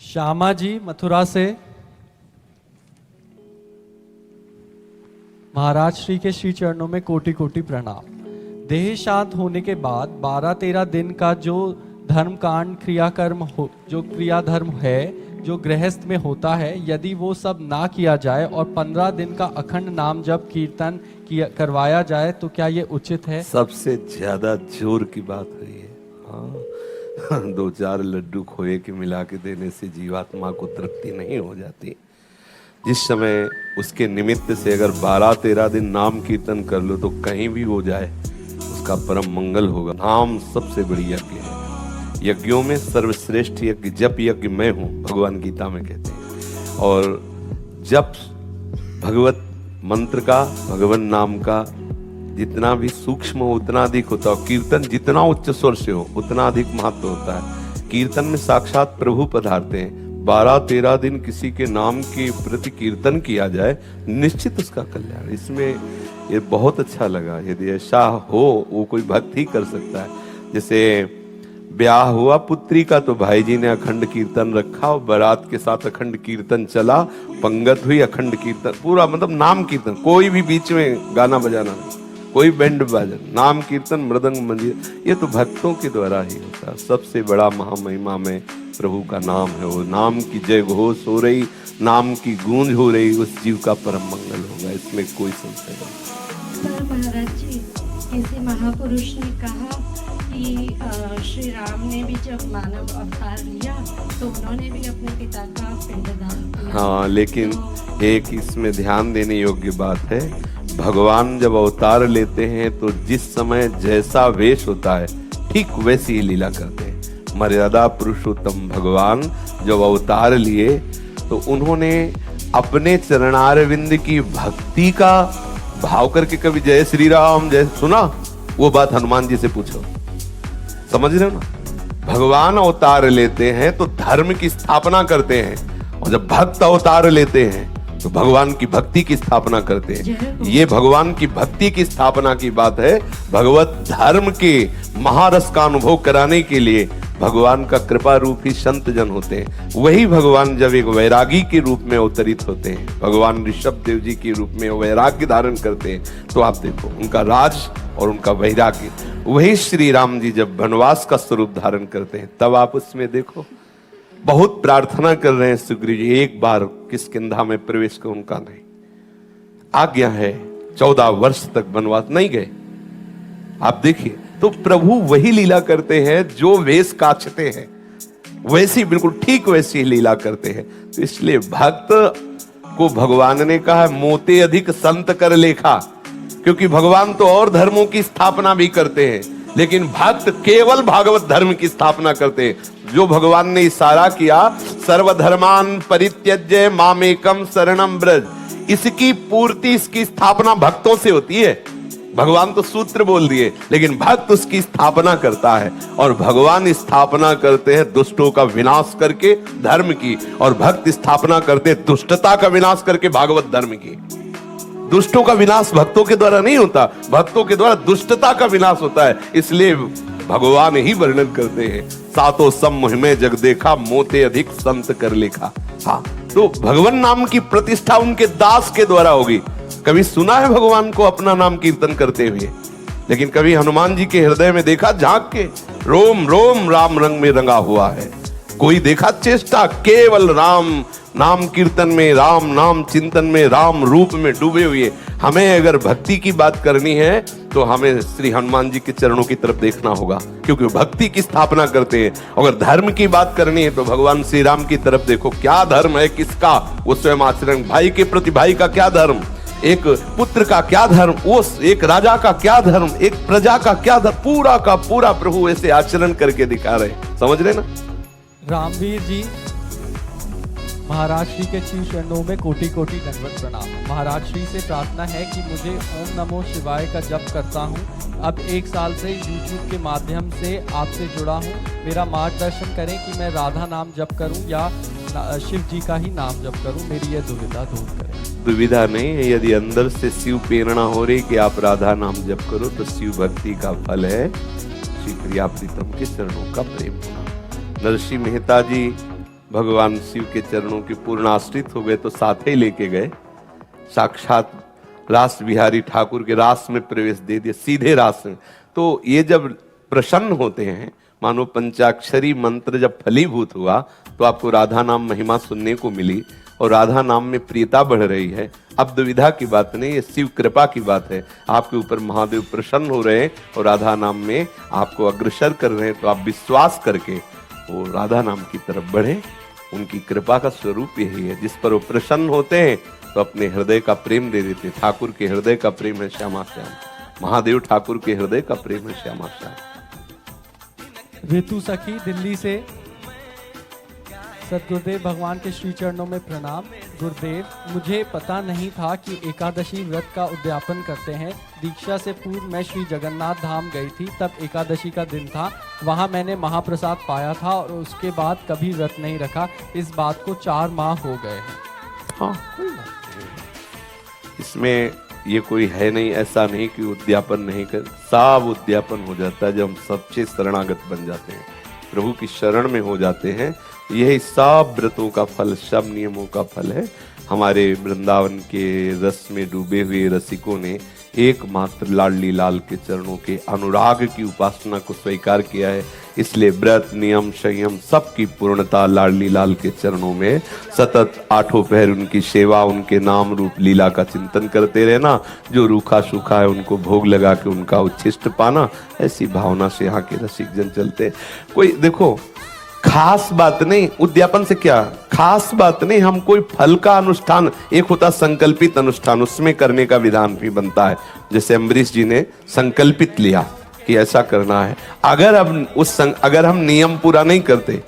श्यामा जी मथुरा से महाराज श्री के श्री चरणों में कोटि कोटि प्रणाम। देह शांत होने के बाद 12-13 दिन का जो धर्म कांड क्रियाकर्म हो, जो क्रिया धर्म है जो गृहस्थ में होता है, यदि वो सब ना किया जाए और 15 दिन का अखंड नाम जप कीर्तन करवाया जाए तो क्या ये उचित है? सबसे ज्यादा जोर की बात है ये। हाँ 2-4 लड्डू खोए के मिला के देने से जीवात्मा को तृप्ति नहीं हो जाती। जिस समय उसके निमित्त से अगर 12-13 दिन नाम कीर्तन कर लो तो कहीं भी हो जाए उसका परम मंगल होगा। नाम सबसे बड़ी यज्ञ है। यज्ञों में सर्वश्रेष्ठ यज्ञ जप यज्ञ मैं हूँ, भगवान गीता में कहते हैं। और जप भगवत मंत्र का, भगवान नाम का जितना भी सूक्ष्म हो उतना अधिक होता है। कीर्तन जितना उच्च स्वर से हो उतना अधिक महत्व होता है। कीर्तन में साक्षात प्रभु पधारते हैं। 12-13 दिन किसी के नाम के प्रति कीर्तन किया जाए, निश्चित उसका कल्याण। इसमें ये बहुत अच्छा लगा। यदि ऐसा हो वो कोई भक्त ही कर सकता है। जैसे ब्याह हुआ पुत्री का तो भाई जी ने अखंड कीर्तन रखा और बारात के साथ अखंड कीर्तन चला, पंगत हुई, अखंड कीर्तन पूरा, मतलब नाम कीर्तन, कोई भी बीच में गाना बजाना नहीं, कोई बैंड बाजन, नाम कीर्तन, मृदंग मंजीरा, ये तो भक्तों के द्वारा ही होता है। सबसे बड़ा महामहिमा में प्रभु का नाम है। वो नाम की जय घोष हो रही, नाम की गूंज हो रही, उस जीव का परम मंगल होगा, इसमें कोई संशय नहीं। महाराज जी, किसी महापुरुष ने कहा कि श्री राम ने भी जब मानव अवतार लिया तो उन्होंने भी अपने पिता का पिंडदान किया। हाँ, लेकिन एक इसमें ध्यान देने योग्य बात है, भगवान जब अवतार लेते हैं तो जिस समय जैसा वेश होता है ठीक वैसी ही लीला करते हैं। मर्यादा पुरुषोत्तम भगवान जब अवतार लिए तो उन्होंने अपने चरणारविंद की भक्ति का भाव करके कभी जय श्री राम जय सुना? वो बात हनुमान जी से पूछो, समझ रहे हो ना। भगवान अवतार लेते हैं तो धर्म की स्थापना करते हैं, और जब भक्त अवतार लेते हैं तो भगवान की भक्ति की स्थापना करते हैं। ये भगवान की भक्ति की स्थापना की बात है। भगवत धर्म के महारस का अनुभव कराने के लिए भगवान का कृपा रूप ही संत जन होते हैं। वही भगवान जब एक वैरागी के रूप में अवतरित होते हैं, भगवान ऋषभ देव जी के रूप में वैराग्य धारण करते हैं, तो आप देखो उनका राज और उनका वैराग्य। वही श्री राम जी जब वनवास का स्वरूप धारण करते हैं तब आप उसमें देखो, बहुत प्रार्थना कर रहे हैं सुग्रीव जी, एक बार किष्किंधा में प्रवेश कर, उनका नहीं, आज्ञा है 14 वर्ष तक वनवास नहीं गए। आप देखिए, तो प्रभु वही लीला करते हैं जो वेश काछते हैं, वैसी बिल्कुल ठीक वैसी ही लीला करते हैं। तो इसलिए भक्त को भगवान ने कहा मोते अधिक संत कर लेखा, क्योंकि भगवान तो और धर्मों की स्थापना भी करते हैं, लेकिन भक्त केवल भागवत धर्म की स्थापना करते हैं। जो भगवान ने इशारा किया सर्वधर्मान परित्यज्य मामेकम शरणम ब्रज, इसकी पूर्ति, इसकी स्थापना भक्तों से होती है। भगवान तो सूत्र बोल दिए, लेकिन भक्त उसकी स्थापना करता है। और भगवान स्थापना करते हैं दुष्टों का विनाश करके धर्म की, और भक्त स्थापना करते हैं दुष्टता का विनाश करके भागवत धर्म की। दुष्टों का विनाश भक्तों के द्वारा नहीं होता, भक्तों के द्वारा दुष्टता का विनाश होता है। इसलिए भगवान ही वर्णन करते हैं, सातों सम में जग देखा, मोते अधिक संत कर लेखा। हाँ, तो भगवान नाम की प्रतिष्ठा उनके दास के द्वारा होगी। कभी सुना है भगवान को अपना नाम कीर्तन करते हुए? लेकिन कभी हनुमान जी के हृदय में देखा झांक के, रोम रोम राम रंग में रंगा हुआ है? कोई देखा चेष्टा? केवल राम नाम कीर्तन में, राम नाम चिंतन में, राम रूप में डूबे हुए। हमें अगर भक्ति की बात करनी है तो हमें श्री हनुमान जी के चरणों की तरफ देखना होगा, क्योंकि भक्ति की स्थापना करते हैं। अगर धर्म की बात करनी है तो भगवान श्री राम की तरफ देखो, क्या धर्म है किसका, वो स्वयं आचरण। भाई के प्रति भाई का क्या धर्म, एक पुत्र का क्या धर्म, वो एक राजा का क्या धर्म, एक प्रजा का क्या धर्म, पूरा का पूरा प्रभु ऐसे आचरण करके दिखा रहे। समझ रहे ना। रामवीर जी महाराज श्री के श्री चरणों में कोटि कोटि दंडवत प्रणाम। महाराज श्री से प्रार्थना है कि मुझे ओम नमो शिवाय का जप करता हूँ। अब 1 साल से YouTube के माध्यम से आपसे जुड़ा हूँ। मेरा मार्गदर्शन करें कि मैं राधा नाम जप करूँ या शिव जी का ही नाम जप करूँ। मेरी यह दुविधा दूर करें। दुविधा नहीं है, यदि अंदर से शिव प्रेरणा हो रही कि आप राधा नाम जप करो तो शिव भक्ति का फल है श्री प्रिया प्रीतम के चरणों का प्रेम होना। नरसिंह मेहता जी भगवान शिव के चरणों के पूर्ण आश्रित हो गए तो साथ ही लेके गए, साक्षात रास बिहारी ठाकुर के रास में प्रवेश दे दिया, सीधे रास में। तो ये जब प्रसन्न होते हैं, मानो पंचाक्षरी मंत्र जब फलीभूत हुआ तो आपको राधा नाम महिमा सुनने को मिली और राधा नाम में प्रियता बढ़ रही है। अब दुविधा की बात नहीं, ये शिव कृपा की बात है। आपके ऊपर महादेव प्रसन्न हो रहे हैं और राधा नाम में आपको अग्रसर कर रहे हैं, तो आप विश्वास करके वो राधा नाम की तरफ बढ़े। उनकी कृपा का स्वरूप यही है, जिस पर वो प्रसन्न होते हैं तो अपने हृदय का प्रेम दे देते। ठाकुर के हृदय का प्रेम है श्यामा श्याम, महादेव ठाकुर के हृदय का प्रेम है श्यामा श्याम। ऋतु सखी दिल्ली से, सतगुरुदेव भगवान के श्री चरणों में प्रणाम। गुरुदेव, मुझे पता नहीं था कि एकादशी व्रत का उद्यापन करते हैं। दीक्षा से पूर्व मैं श्री जगन्नाथ धाम गई थी, तब एकादशी का दिन था। वहां मैंने महाप्रसाद पाया था और उसके बाद कभी व्रत नहीं रखा। इस बात को 4 माह हो गए हैं। हाँ, कोई बात नहीं। इसमें ये कोई है नहीं, ऐसा नहीं कि उद्यापन नहीं कर, सब उद्यापन हो जाता है जब हम सच्चे शरणागत बन जाते हैं, प्रभु की शरण में हो जाते हैं। यही सब व्रतों का फल, सब नियमों का फल है। हमारे वृंदावन के रस में डूबे हुए रसिकों ने एकमात्र लाडली लाल के चरणों के अनुराग की उपासना को स्वीकार किया है। इसलिए व्रत, नियम, संयम सबकी पूर्णता लाडली लाल के चरणों में। सतत 8 पहर उनकी सेवा, उनके नाम रूप लीला का चिंतन करते रहना। जो रूखा सूखा है उनको भोग लगा के उनका उच्छिष्ट पाना, ऐसी भावना से यहाँ के रसिक जन चलते। कोई देखो खास बात नहीं, उद्यापन से क्या खास बात नहीं। हम कोई फल का अनुष्ठान, एक होता संकल्पित अनुष्ठान, उसमें करने का विधान भी बनता है। जैसे अम्बरीश जी ने संकल्पित लिया कि ऐसा करना है। अगर हम नियम पूरा नहीं करते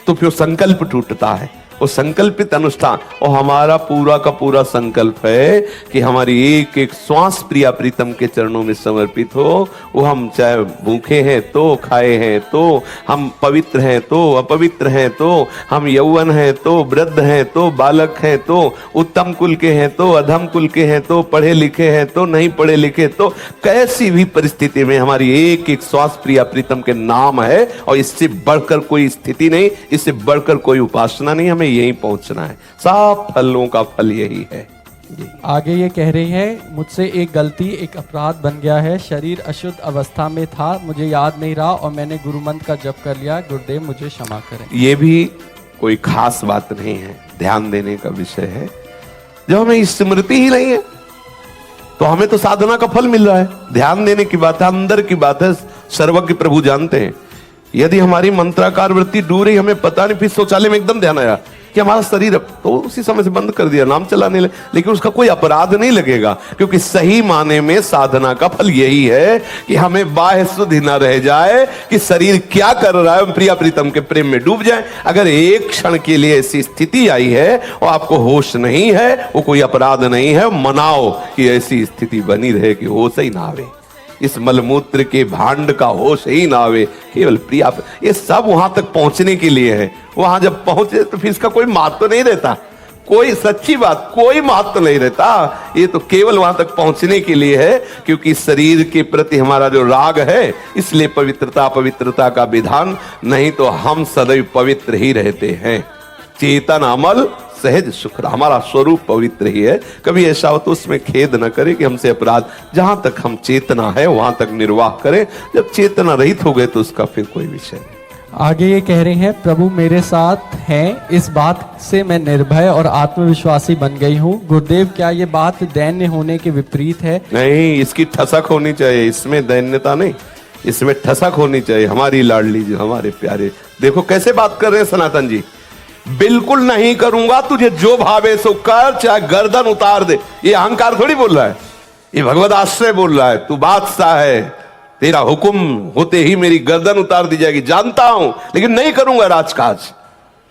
तो फिर संकल्प टूटता है। वो संकल्पित अनुष्ठान, और हमारा पूरा का पूरा संकल्प है कि हमारी एक एक श्वास प्रिया प्रीतम के चरणों में समर्पित हो। वो हम चाहे भूखे हैं तो, खाए हैं तो, हम पवित्र हैं तो, अपवित्र हैं तो, हम यौवन हैं तो, वृद्ध हैं तो, बालक हैं तो, उत्तम कुल के हैं तो, अधम कुल के हैं तो, पढ़े लिखे हैं तो, नहीं पढ़े लिखे तो, कैसी भी परिस्थिति में हमारी एक एक श्वास प्रिया प्रीतम के नाम है। और इससे बढ़कर कोई स्थिति नहीं, इससे बढ़कर कोई उपासना नहीं, हमें यही पहुंचना है। सब फलों का फल यही है। आगे ये कह रही है, मुझसे एक गलती, एक अपराध बन गया है। शरीर अशुद्ध अवस्था में था, मुझे याद नहीं रहा और मैंने गुरु मंत्र का जप कर लिया। गुरुदेव मुझे क्षमा करें। ये भी कोई खास बात नहीं है, ध्यान देने का विषय है। जब हमें स्मृति ही नहीं है तो हमें तो साधना का फल मिल रहा है। ध्यान देने की बात है, अंदर की बात है, सर्वज्ञ प्रभु जानते हैं। यदि हमारी मंत्राकार वृत्ति दूर ही, हमें पता नहीं, फिर शौचालय में एकदम ध्यान आया कि हमारा शरीर, तो उसी समय से बंद कर दिया, नाम चलाने लगे, लेकिन उसका कोई अपराध नहीं लगेगा। क्योंकि सही माने में साधना का फल यही है कि हमें बाह्य शुद्धि न रह जाए कि शरीर क्या कर रहा है, प्रिया प्रीतम के प्रेम में डूब जाए। अगर एक क्षण के लिए ऐसी स्थिति आई है और आपको होश नहीं है, वो कोई अपराध नहीं है। मनाओ कि ऐसी स्थिति बनी रहे कि होश ही ना आवे, इस मलमूत्र के भांड का होश ही ना आवे, केवल प्रिया। ये सब वहां तक पहुंचने के लिए है। वहां जब पहुंचे तो फिर इसका कोई महत्व नहीं रहता, कोई सच्ची बात, कोई महत्व नहीं रहता। ये तो केवल वहां तक पहुंचने के लिए है, क्योंकि शरीर के प्रति हमारा जो राग है, इसलिए पवित्रता का विधान। नहीं तो हम सदैव पवित्र ही रहते हैं। चेतन अमल सहज सुख, हमारा स्वरूप पवित्र ही है। कभी ऐसा हो तो उसमें खेद न करें कि हमसे अपराध। जहां तक हम चेतना है वहां तक निर्वाह करें। जब चेतना रहित हो गए तो उसका फिर कोई विषय नहीं। आगे ये कह रहे हैं, प्रभु मेरे साथ हैं, इस बात से मैं निर्भय और आत्मविश्वासी बन गई हूँ। गुरुदेव, क्या ये बात दैन्य होने के विपरीत है? नहीं, इसकी ठसक होनी चाहिए। इसमें दैन्यता नहीं, इसमें ठसक होनी चाहिए। हमारी लाडली जी, हमारे प्यारे, देखो कैसे बात कर रहे हैं सनातन जी। बिल्कुल नहीं करूंगा, तुझे जो भावे सो कर, चाहे गर्दन उतार दे। ये अहंकार थोड़ी बोल रहा है, ये भगवत आश्रय बोल रहा है। तू बादशाह है, तेरा हुक्म होते ही मेरी गर्दन उतार दी जाएगी, जानता हूं, लेकिन नहीं करूंगा राजकाज।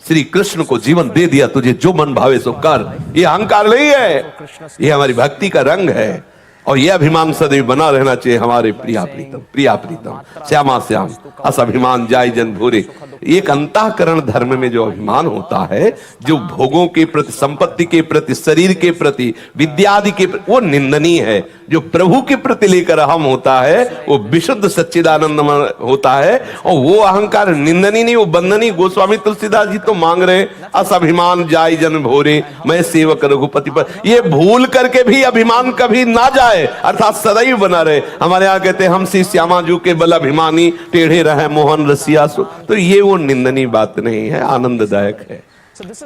श्री कृष्ण को जीवन दे दिया, तुझे जो मन भावे सो कर। ये अहंकार नहीं है, ये हमारी भक्ति का रंग है। और यह अभिमान सदैव बना रहना चाहिए हमारे प्रिया प्रीतम श्यामा श्याम। अस अभिमान जाय जन भूरे। एक अंतःकरण धर्म में जो अभिमान होता है, जो भोगों के प्रति, संपत्ति के प्रति, शरीर के प्रति, विद्यादि के प्रति, वो निंदनीय है। जो प्रभु के प्रति लेकर अहम होता है वो विशुद्ध सच्चिदानंद होता है, और वो अहंकार निंदनीय नहीं, वो बंदनीय। गोस्वामी तुलसीदास जी तो मांग रहे असभिमान जाय जन भोरे, मैं सेवक रघुपति पर। ये भूल करके भी अभिमान कभी ना जाए, अर्थात सदैव बना रहे। हमारे यहाँ कहते हैं हम श्री श्यामा जू के बल अभिमानी, टेढ़े रहे मोहन रसिया सो। तो ये वो निंदनीय बात नहीं है, आनंददायक है।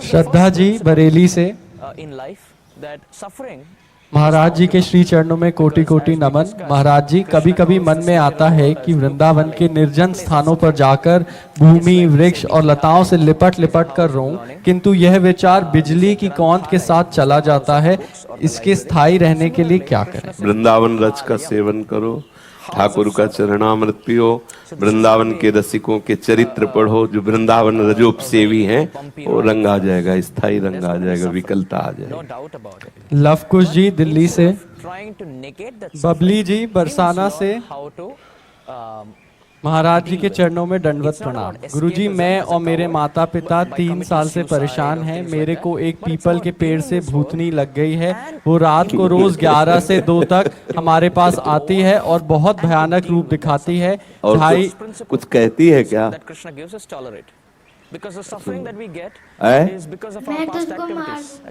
श्रद्धा जी बरेली से, महाराज जी के श्री चरणों में कोटि कोटि नमन। महाराज जी, कभी कभी मन में आता है कि वृंदावन के निर्जन स्थानों पर जाकर भूमि, वृक्ष और लताओं से लिपट लिपट कर रोऊं, किंतु यह विचार बिजली की कौंध के साथ चला जाता है। इसके स्थायी रहने के लिए क्या करें? वृंदावन रज का सेवन करो, ठाकुर का चरणामृत पियो, वृंदावन के रसिकों के चरित्र पढ़ो। जो वृंदावन रजोपसेवी हैं वो रंग आ जाएगा, स्थायी रंग आ जाएगा, विकलता आ जाएगी। लवकुश जी दिल्ली से, बबली जी बरसाना से, महाराज जी के चरणों में दंडवत प्रणाम। गुरुजी, मैं और मेरे माता पिता 3 साल से परेशान हैं। मेरे को एक पीपल के पेड़ से भूतनी लग गई है। वो रात को रोज 11 से 2 तक हमारे पास आती है और बहुत भयानक रूप दिखाती है। और कुछ कहती है क्या?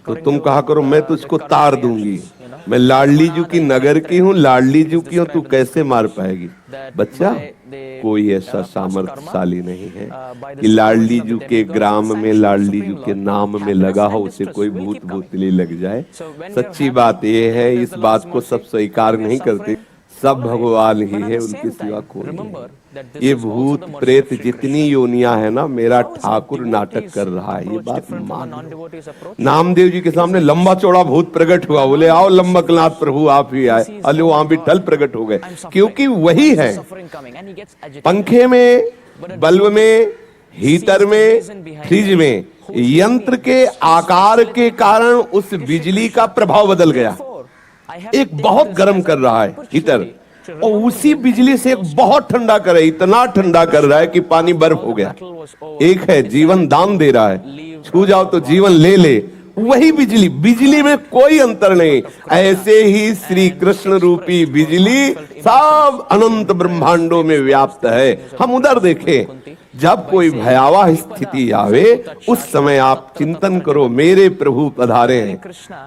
तो तुम कहा करो मैं तुझको तार दूंगी, मैं लाडली जू की नगर की हूँ, लाडली जू की हूँ, तू कैसे मार पाएगी? बच्चा, कोई ऐसा सामर्थ्यशाली नहीं है कि लाडली जू के ग्राम में, लाडली जू के नाम में लगा हो उसे कोई भूत भूतली लग जाए। सच्ची बात यह है, इस बात को सब स्वीकार नहीं करते। सब भगवान ही है, उनके सिवा कोई नहीं। ये भूत प्रेत जितनी योनियां है ना, मेरा ठाकुर नाटक कर रहा है, ये बात मान। नामदेव जी के सामने लंबा चौड़ा भूत प्रकट हुआ, बोले आओ लंबकनाथ प्रभु आप ही आए। अले वहां भी ठल प्रकट हो गए, क्योंकि वही है। पंखे में, बल्ब में, हीटर में, फ्रिज में, यंत्र के आकार के कारण उस बिजली का प्रभाव बदल गया। एक बहुत गर्म कर रहा है हीटर, और उसी बिजली से एक बहुत ठंडा कर रहा है, इतना ठंडा कर रहा है कि पानी बर्फ हो गया। एक है जीवन दान दे रहा है, छू जाओ तो जीवन ले ले, वही बिजली। बिजली में कोई अंतर नहीं। ऐसे ही श्री कृष्ण रूपी बिजली सब अनंत ब्रह्मांडों में व्याप्त है। हम उधर देखें, जब कोई भयावह स्थिति आवे उस समय आप चिंतन करो मेरे प्रभु पधारे हैं,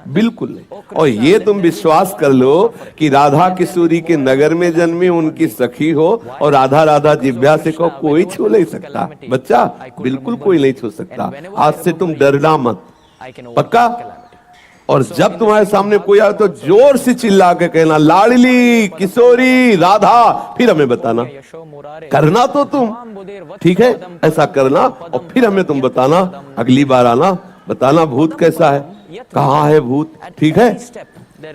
बिल्कुल नहीं। और ये तुम विश्वास कर लो कि राधा किशोरी के नगर में जन्मी, उनकी सखी हो, और राधा राधा जिह्वा से कहो, कोई छू नहीं सकता। बच्चा, बिल्कुल कोई नहीं छू सकता। आज से तुम डरना मत, पक्का? और जब तुम्हारे सामने कोई आए तो जोर से चिल्ला के कहना लाडली किशोरी राधा, फिर हमें बताना। करना तो तुम, ठीक है, ऐसा करना, और फिर हमें तुम बताना। अगली बार आना, बताना भूत कैसा है, कहाँ है भूत, ठीक है?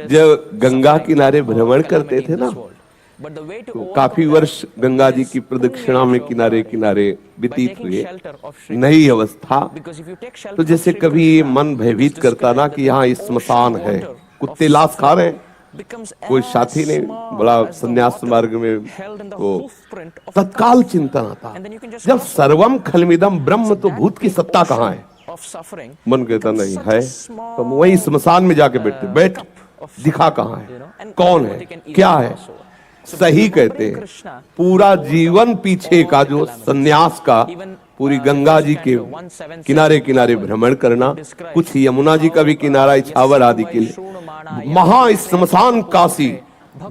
जब गंगा किनारे भ्रमण करते थे ना, तो काफी वर्ष गंगा जी की प्रदक्षिणा में किनारे किनारे व्यतीत हुए। नई अवस्था, तो जैसे कभी मन भयभीत करता ना कि यहाँ स्मशान है, कुत्ते लाश खा रहे हैं, कोई साथी ने बड़ा संन्यास मार्ग में, तो तत्काल चिंतन आता, जब सर्वम खलमिदम ब्रह्म, तो भूत की सत्ता कहाँ है? मन कहता नहीं है, तो वही स्मशान में जाके बैठ दिखा कहाँ है, कौन है, क्या है? सही कहते हैं, पूरा जीवन पीछे का जो सन्यास का, पूरी गंगा जी के किनारे किनारे भ्रमण करना, कुछ यमुना जी का भी किनारा इछावर आदि के लिए, महा स्मशान काशी,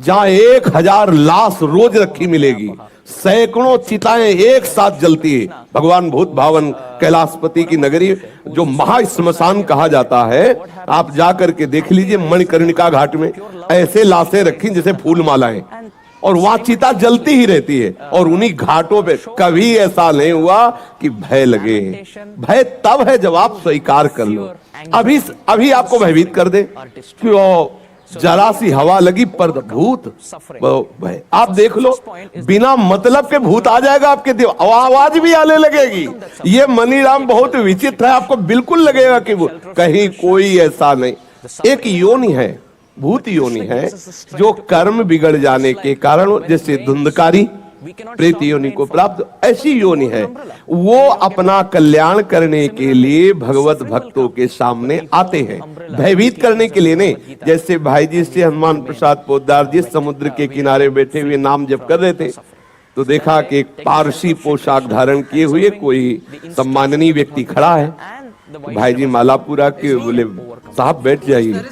जहाँ 1000 लाश रोज रखी मिलेगी, सैकड़ों चिताएं एक साथ जलती है। भगवान भूत भावन कैलाशपति की नगरी, जो महा स्मशान कहा जाता है, आप जाकर के देख लीजिए। मणिकर्णिका घाट में ऐसे लाशें रखी जैसे फूल मालाएं, और वहां चिता जलती ही रहती है। और उन्हीं घाटों पे कभी ऐसा नहीं हुआ कि भय लगे। भय तब है जब आप स्वीकार कर लो। अभी आपको भयभीत कर दे, क्यों? जरा सी हवा लगी पर भूत भय। आप देख लो, बिना मतलब के भूत आ जाएगा आपके दिल, आवाज भी आने लगेगी। ये मनीराम बहुत विचित्र है, आपको बिल्कुल लगेगा कि कहीं कोई ऐसा नहीं। एक योनि है, भूत योनि है, जो कर्म बिगड़ जाने के कारण, जैसे धुंधकारी प्रेत योनि को प्राप्त। ऐसी योनि है, वो अपना कल्याण करने के लिए भगवत भक्तों के सामने आते हैं, भयभीत करने के लिए नहीं। जैसे भाई जी से हनुमान प्रसाद पोद्दार जी समुद्र के किनारे बैठे हुए नाम जप कर रहे थे, तो देखा कि एक पारसी पोशाक धारण किए हुए कोई सम्माननीय व्यक्ति खड़ा है। तो भाई जी मालापुरा के बोले साहब बैठ जाइए।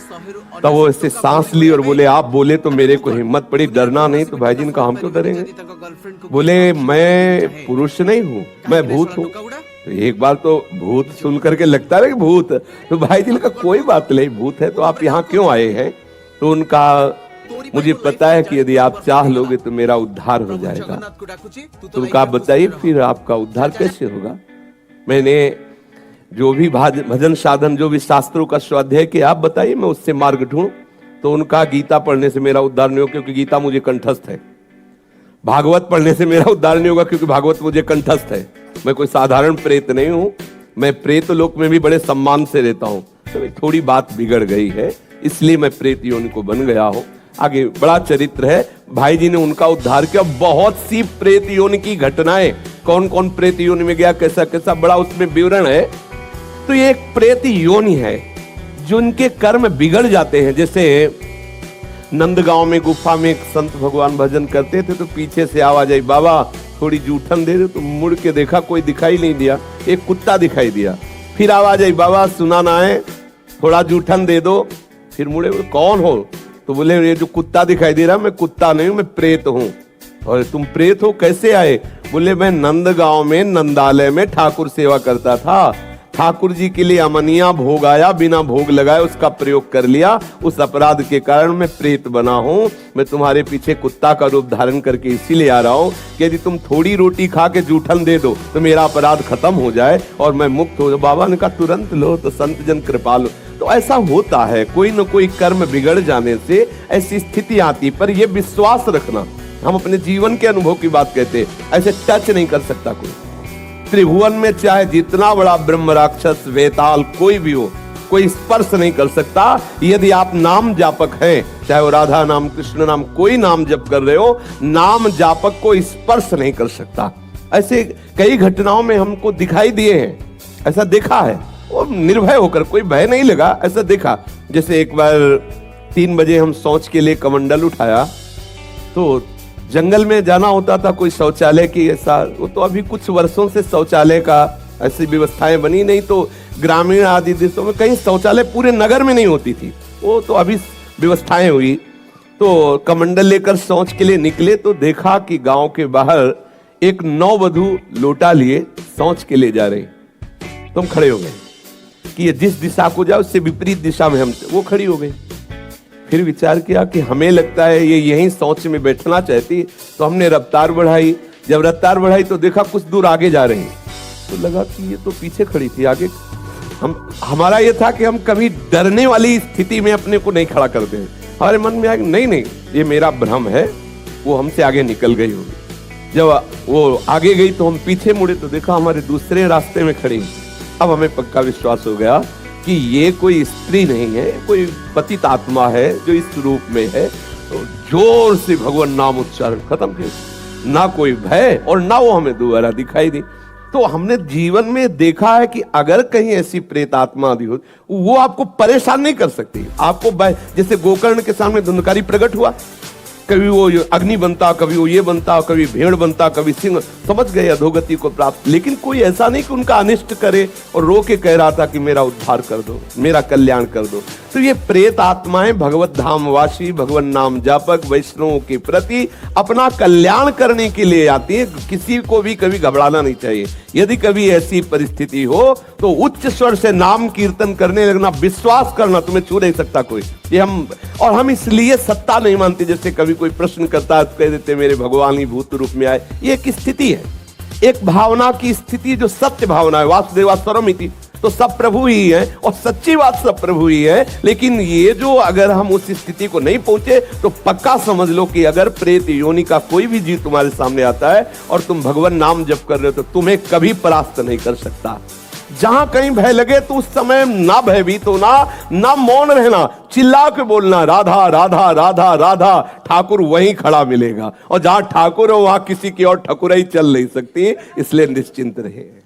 तब वो ऐसे सांस ली और बोले आप बोले तो मेरे को हिम्मत पड़ी, डरना नहीं। तो भाई जी ने कहा हम क्यों डरेंगे, बोले मैं पुरुष नहीं हूँ, मैं भूत हूँ। तो एक बार तो भूत सुन करके लगता है कि भूत, तो भाई जी ने कहा कोई बात नहीं, भूत है तो आप यहाँ क्यों आए हैं। तो उनका मुझे पता है कि यदि आप चाह लोगे तो मेरा उद्धार हो जाएगा। तो उनका आप बताइए फिर आपका उद्धार कैसे होगा। मैंने जो भी भजन साधन जो भी शास्त्रों का स्वाध्याय किया, आप बताइए मैं उससे मार्ग ढूंढ। तो उनका गीता पढ़ने से मेरा उद्धार नहीं होगा क्योंकि गीता मुझे कंठस्थ है, भागवत पढ़ने से मेरा उद्धार नहीं होगा क्योंकि भागवत मुझे कंठस्थ है। मैं कोई साधारण प्रेत नहीं हूं, मैं प्रेत लोक में भी बड़े सम्मान से रहता हूं। तो थोड़ी बात बिगड़ गई है, इसलिए मैं प्रेत योनि को बन गया हूं। आगे बड़ा चरित्र है, भाई जी ने उनका उद्धार किया। बहुत सी प्रेत योनि की घटनाएं, कौन कौन प्रेत योनि में गया, कैसा कैसा, बड़ा उसमें विवरण है। तो ये एक प्रेत योनि है जो उनके कर्म बिगड़ जाते हैं। जैसे नंदगांव में गुफा में एक संत भगवान भजन करते थे, तो पीछे से आवाज आई बाबा थोड़ी जूठन दे दो। तो मुड़ के देखा कोई दिखाई नहीं दिया, एक कुत्ता दिखाई दिया। फिर आवाज आई बाबा सुना ना है, थोड़ा जूठन दे दो। फिर मुड़े कौन हो, तो बोले ये जो कुत्ता दिखाई दे रहा मैं कुत्ता नहीं हूं, मैं प्रेत हूं। और तुम प्रेत हो कैसे आए, बोले मैं नंदगांव में नंदालय में ठाकुर सेवा करता था, ठाकुर जी के लिए अमनिया भोग आया, बिना भोग लगाए उसका प्रयोग कर लिया, उस अपराध के कारण मैं प्रेत बना हूं। मैं तुम्हारे पीछे कुत्ता का रूप धारण करके इसीलिए आ रहा हूं कि यदि तुम थोड़ी रोटी खा के जूठन दे दो तो मेरा अपराध खत्म हो जाए और मैं मुक्त हो जाऊं। बाबा ने कहा तुरंत लो तो संत जन कृपालु। तो ऐसा होता है, कोई न कोई कर्म बिगड़ जाने से ऐसी स्थिति आती। पर यह विश्वास रखना, हम अपने जीवन के अनुभव की बात कहते हैं, ऐसे टच नहीं कर सकता कोई। त्रिभुवन में चाहे जितना बड़ा ब्रह्म राक्षस वेताल कोई भी हो, कोई स्पर्श नहीं कर सकता। यदि आप नाम जापक हैं, चाहे वो राधा नाम कृष्ण नाम कोई नाम जप कर रहे हो, नाम जापक को स्पर्श नहीं कर सकता। ऐसे कई घटनाओं में हमको दिखाई दिए हैं, ऐसा देखा है, और निर्भय होकर, कोई भय नहीं लगा, ऐसा देखा। जैसे एक बार 3 बजे हम शौच के लिए कमंडल उठाया, तो जंगल में जाना होता था, कोई शौचालय की ऐसा, वो तो अभी कुछ वर्षों से शौचालय का ऐसी व्यवस्थाएं बनी नहीं। तो ग्रामीण आदि देशों में कहीं शौचालय पूरे नगर में नहीं होती थी, वो तो अभी व्यवस्थाएं हुई। तो कमंडल लेकर शौच के लिए निकले, तो देखा कि गांव के बाहर एक नववधू लोटा लिए शौच के लिए जा रही। तो हम खड़े हो गए कि ये जिस दिशा को जाए उससे विपरीत दिशा में हम, वो खड़ी हो गई। फिर विचार किया कि हमें लगता है ये यहीं शौच में बैठना चाहती, तो हमने रफ्तार बढ़ाई। जब रफ्तार बढ़ाई तो देखा कुछ दूर आगे जा रही, तो लगा कि ये तो पीछे खड़ी थी, आगे। हमारा ये था कि हम कभी डरने वाली स्थिति में अपने को नहीं खड़ा करते हैं। हमारे मन में आया नहीं ये मेरा भ्रम है, वो हमसे आगे निकल गई होगी। जब वो आगे गई तो हम पीछे मुड़े तो देखा हमारे दूसरे रास्ते में खड़ी। अब हमें पक्का विश्वास हो गया कि ये कोई स्त्री नहीं है, कोई पतित आत्मा है जो इस रूप में है। तो जोर से भगवान नाम उच्चारण खत्म किया, ना कोई भय और ना वो हमें दोबारा दिखाई दी। तो हमने जीवन में देखा है कि अगर कहीं ऐसी प्रेत आत्मा आदि हो, वो आपको परेशान नहीं कर सकती। आपको जैसे गोकर्ण के सामने धुंधकारी प्रकट हुआ, कभी वो अग्नि बनता, कभी वो ये बनता, कभी भेड़ बनता, कभी सिंह, समझ गए अधोगति को प्राप्त। लेकिन कोई ऐसा नहीं कि उनका अनिष्ट करे और रो के कह रहा था कि मेरा उद्धार कर दो, मेरा कल्याण कर दो। तो ये प्रेत आत्माएं भगवत धामवासी, भगवान नाम जापक वैष्णवों के प्रति अपना कल्याण करने के लिए आती है। किसी को भी कभी घबराना नहीं चाहिए। यदि कभी ऐसी परिस्थिति हो तो उच्च स्वर से नाम कीर्तन करने लगना, विश्वास करना, तुम्हें छू नहीं सकता कोई। ये हम इसलिए सत्ता नहीं मानते। जैसे कभी कोई प्रश्न करता है तो कह देते मेरे भगवान ही भूत रूप में आए। ये एक स्थिति है, एक भावना की स्थिति जो सत्य भावना है। वासुदेवा स्वरमिति, तो सब प्रभु ही है और सच्ची बात सब प्रभु ही है। लेकिन ये जो अगर हम उस स्थिति को नहीं पहुंचे तो पक्का समझ लो कि अगर प्रेत योनि का कोई भी जीव तुम्हारे सामने आता है और तुम भगवान नाम जप कर रहे हो तो तुम्हें कभी परास्त नहीं कर सकता। जहां कहीं भय लगे तो उस समय ना भयभीत होना, ना मौन रहना, चिल्ला के बोलना राधा राधा राधा राधा, ठाकुर वहीं खड़ा मिलेगा। और जहां ठाकुर हो वहां किसी की और ठकुराई चल नहीं सकती, इसलिए निश्चिंत रहे।